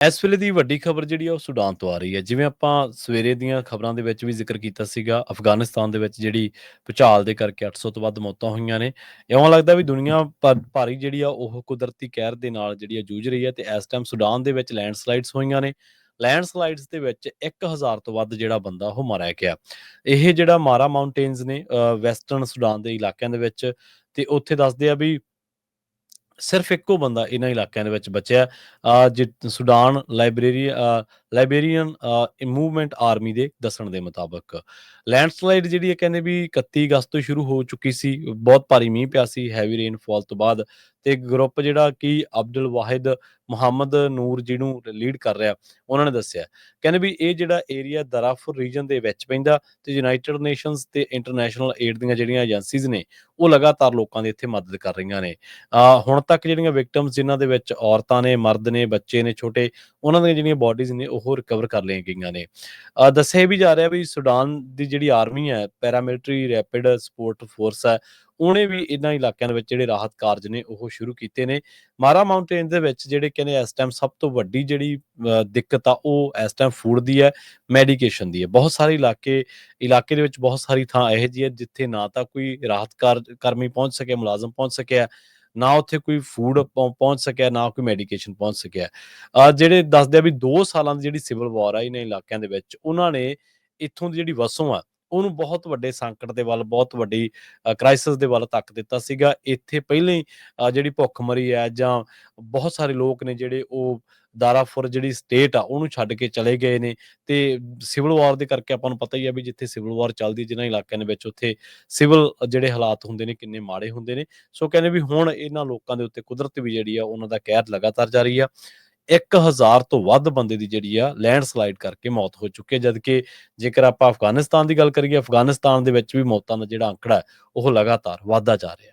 ਇਸ ਵੇਲੇ ਦੀ ਵੱਡੀ ਖਬਰ ਜਿਹੜੀ ਆ ਉਹ ਸੁਡਾਨ ਤੋਂ ਆ ਰਹੀ ਹੈ। ਜਿਵੇਂ ਆਪਾਂ ਸਵੇਰੇ ਦੀਆਂ ਖਬਰਾਂ ਦੇ ਵਿੱਚ ਵੀ ਜ਼ਿਕਰ ਕੀਤਾ ਸੀਗਾ, ਅਫਗਾਨਿਸਤਾਨ ਦੇ ਵਿੱਚ ਜਿਹੜੀ ਭੂਚਾਲ ਦੇ ਕਰਕੇ 800 ਤੋਂ ਵੱਧ ਮੌਤਾਂ ਹੋਈਆਂ ਨੇ। ਇਉਂ ਲੱਗਦਾ ਵੀ ਦੁਨੀਆ ਭਾਰੀ ਜਿਹੜੀ ਆ ਉਹ ਕੁਦਰਤੀ ਕਹਿਰ ਦੇ ਨਾਲ ਜਿਹੜੀ ਆ ਜੂਝ ਰਹੀ ਹੈ ਤੇ ਇਸ ਟਾਈਮ ਸੁਡਾਨ ਦੇ ਵਿੱਚ ਲੈਂਡਸਲਾਈਡਸ ਹੋਈਆਂ ਨੇ। ਲੈਂਡਸਲਾਈਡਸ ਦੇ ਵਿੱਚ 1000 ਤੋਂ ਵੱਧ ਜਿਹੜਾ ਬੰਦਾ ਉਹ ਮਾਰਿਆ ਗਿਆ। ਇਹ ਜਿਹੜਾ ਮਾਰਾ ਮਾਊਂਟੇਨਸ ਨੇ ਵੈਸਟਰਨ ਸੁਡਾਨ ਦੇ ਇਲਾਕਿਆਂ ਦੇ ਵਿੱਚ, ਤੇ ਉੱਥੇ ਦੱਸਦੇ ਆ ਵੀ ਸਿਰਫ ਇੱਕੋ ਬੰਦਾ ਇਹਨਾਂ ਇਲਾਕਿਆਂ ਦੇ ਵਿੱਚ ਬਚਿਆ। ਸੁਡਾਨ ਲਾਇਬੇਰੀਅਨ ਮੂਵਮੈਂਟ ਆਰਮੀ ਦੇ ਦੱਸਣ ਦੇ ਮੁਤਾਬਕ। ਲੈਂਡਸਲਾਈਡ ਜਿਹੜੀ ਹੈ ਕਹਿੰਦੇ ਵੀ 31 ਅਗਸਤ ਤੋਂ ਸ਼ੁਰੂ ਹੋ ਚੁੱਕੀ ਸੀ। ਬਹੁਤ ਭਾਰੀ ਮੀਂਹ ਪਿਆ ਸੀ ਹੈਵੀ ਰੇਨਫਾਲ ਤੋਂ ਬਾਅਦ। ਤੇ ਗਰੁੱਪ ਜਿਹੜਾ ਕਿ ਅਬਦੁਲ ਵਾਹਿਦ ਮੁਹੰਮਦ ਨੂਰ ਜਿਹਨੂੰ ਲੀਡ ਕਰ ਰਿਹਾ, ਉਹਨਾਂ ਨੇ ਦੱਸਿਆ, ਕਹਿੰਦੇ ਵੀ ਇਹ ਜਿਹੜਾ ਏਰੀਆ ਦਰਾਫੁਰ ਰੀਜਨ ਦੇ ਵਿੱਚ ਪੈਂਦਾ ਤੇ ਯੂਨਾਈਟਿਡ ਨੇਸ਼ਨਸ ਤੇ ਇੰਟਰਨੈਸ਼ਨਲ ਏਡ ਦੀਆਂ ਜਿਹੜੀਆਂ ਏਜੰਸੀਜ਼ ਨੇ ਉਹ ਲਗਾਤਾਰ ਲੋਕਾਂ ਦੀ ਇੱਥੇ ਮਦਦ ਕਰ ਰਹੀਆਂ ਨੇ। ਹੁਣ ਤੱਕ ਜਿਹੜੀਆਂ ਵਿਕਟਮਸ ਜਿਨ੍ਹਾਂ ਦੇ ਵਿੱਚ ਔਰਤਾਂ ਨੇ, ਮਰਦ ਨੇ, ਬੱਚੇ ਨੇ ਛੋਟੇ, ਉਹਨਾਂ ਦੀਆਂ ਜਿਹੜੀਆਂ ਬੋਡੀਜ਼ ਨੇ ਉਹ ਰਿਕਵਰ ਕਰ ਲਈਆਂ ਗਈਆਂ ਨੇ। ਦੱਸਿਆ ਇਹ ਵੀ ਜਾ ਰਿਹਾ ਵੀ ਸੁਡਾਨ ਦੀ ਜਿਹੜੀ ਆਰਮੀ ਹੈ, ਪੈਰਾਮਿਲਟਰੀ ਰੈਪਿਡ ਸਪੋਰਟ ਫੋਰਸ ਹੈ, ਉਹਨੇ ਵੀ ਇਹਨਾਂ ਇਲਾਕਿਆਂ ਦੇ ਵਿੱਚ ਜਿਹੜੇ ਰਾਹਤ ਕਾਰਜ ਨੇ ਉਹ ਸ਼ੁਰੂ ਕੀਤੇ ਨੇ। ਮਾਰਾ ਮਾਊਂਟੇਨ ਦੇ ਵਿੱਚ ਜਿਹੜੇ ਕਹਿੰਦੇ ਇਸ ਟਾਈਮ ਸਭ ਤੋਂ ਵੱਡੀ ਜਿਹੜੀ ਦਿੱਕਤ ਆ ਉਹ ਇਸ ਟਾਈਮ ਫੂਡ ਦੀ ਹੈ, ਮੈਡੀਕੇਸ਼ਨ ਦੀ ਹੈ। ਬਹੁਤ ਸਾਰੇ ਇਲਾਕੇ ਦੇ ਵਿੱਚ ਬਹੁਤ ਸਾਰੀ ਥਾਂ ਇਹੋ ਜਿਹੀ ਹੈ ਜਿੱਥੇ ਨਾ ਤਾਂ ਕੋਈ ਰਾਹਤ ਕਰਮੀ ਪਹੁੰਚ ਸਕਿਆ, ਮੁਲਾਜ਼ਮ ਪਹੁੰਚ ਸਕਿਆ, ਨਾ ਉੱਥੇ ਕੋਈ ਫੂਡ ਪਹੁੰਚ ਸਕਿਆ, ਨਾ ਕੋਈ ਮੈਡੀਕੇਸ਼ਨ ਪਹੁੰਚ ਸਕਿਆ। ਜਿਹੜੇ ਦੱਸਦੇ ਆ ਵੀ 2 ਸਾਲਾਂ ਦੀ ਜਿਹੜੀ ਸਿਵਲ ਵਾਰ ਆ ਇਹਨਾਂ ਇਲਾਕਿਆਂ ਦੇ ਵਿੱਚ, ਉਹਨਾਂ ਨੇ ਇੱਥੋਂ ਦੀ ਜਿਹੜੀ ਵਸੋਂ ਆ ਉਹਨੂੰ ਬਹੁਤ ਵੱਡੇ ਸੰਕਟ ਦੇ ਵੱਲ, ਬਹੁਤ ਵੱਡੀ ਕ੍ਰਾਈਸਿਸ ਦੇ ਵੱਲ ਧੱਕ ਦਿੱਤਾ ਸੀਗਾ। ਇੱਥੇ ਪਹਿਲਾਂ ਹੀ ਜਿਹੜੀ ਭੁੱਖਮਰੀ ਹੈ ਜਾਂ ਬਹੁਤ ਸਾਰੇ ਲੋਕ ਨੇ ਜਿਹੜੇ ਉਹ ਦਾਰਾਫੁਰ ਜਿਹੜੀ ਸਟੇਟ ਆ ਉਹਨੂੰ ਛੱਡ ਕੇ ਚਲੇ ਗਏ ਨੇ। ਤੇ ਸਿਵਲ ਵਾਰ ਦੇ ਕਰਕੇ ਆਪਾਂ ਨੂੰ ਪਤਾ ਹੀ ਆ ਵੀ ਜਿੱਥੇ ਸਿਵਲ ਵਾਰ ਚੱਲਦੀ ਜਿਹਨਾਂ ਇਲਾਕਿਆਂ ਦੇ ਵਿੱਚ, ਉੱਥੇ ਸਿਵਲ ਜਿਹੜੇ ਹਾਲਾਤ ਹੁੰਦੇ ਨੇ ਕਿੰਨੇ ਮਾੜੇ ਹੁੰਦੇ ਨੇ। ਸੋ ਕਹਿੰਦੇ ਵੀ ਹੁਣ ਇਹਨਾਂ ਲੋਕਾਂ ਦੇ ਉੱਤੇ ਕੁਦਰਤ ਵੀ ਜਿਹੜੀ ਆ ਉਹਨਾਂ ਦਾ ਕਹਿਰ ਲਗਾਤਾਰ ਜਾਰੀ ਆ। 1000 ਤੋਂ ਵੱਧ ਬੰਦੇ ਦੀ ਜਿਹੜੀ ਆ ਲੈਂਡਸਲਾਈਡ ਕਰਕੇ ਮੌਤ ਹੋ ਚੁੱਕੀ ਹੈ। ਜਦਕਿ ਜੇਕਰ ਆਪਾਂ ਅਫਗਾਨਿਸਤਾਨ ਦੀ ਗੱਲ ਕਰੀਏ, ਅਫਗਾਨਿਸਤਾਨ ਦੇ ਵਿੱਚ ਵੀ ਮੌਤਾਂ ਦਾ ਜਿਹੜਾ ਅੰਕੜਾ ਹੈ ਉਹ ਲਗਾਤਾਰ ਵੱਧਦਾ ਜਾ ਰਿਹਾ।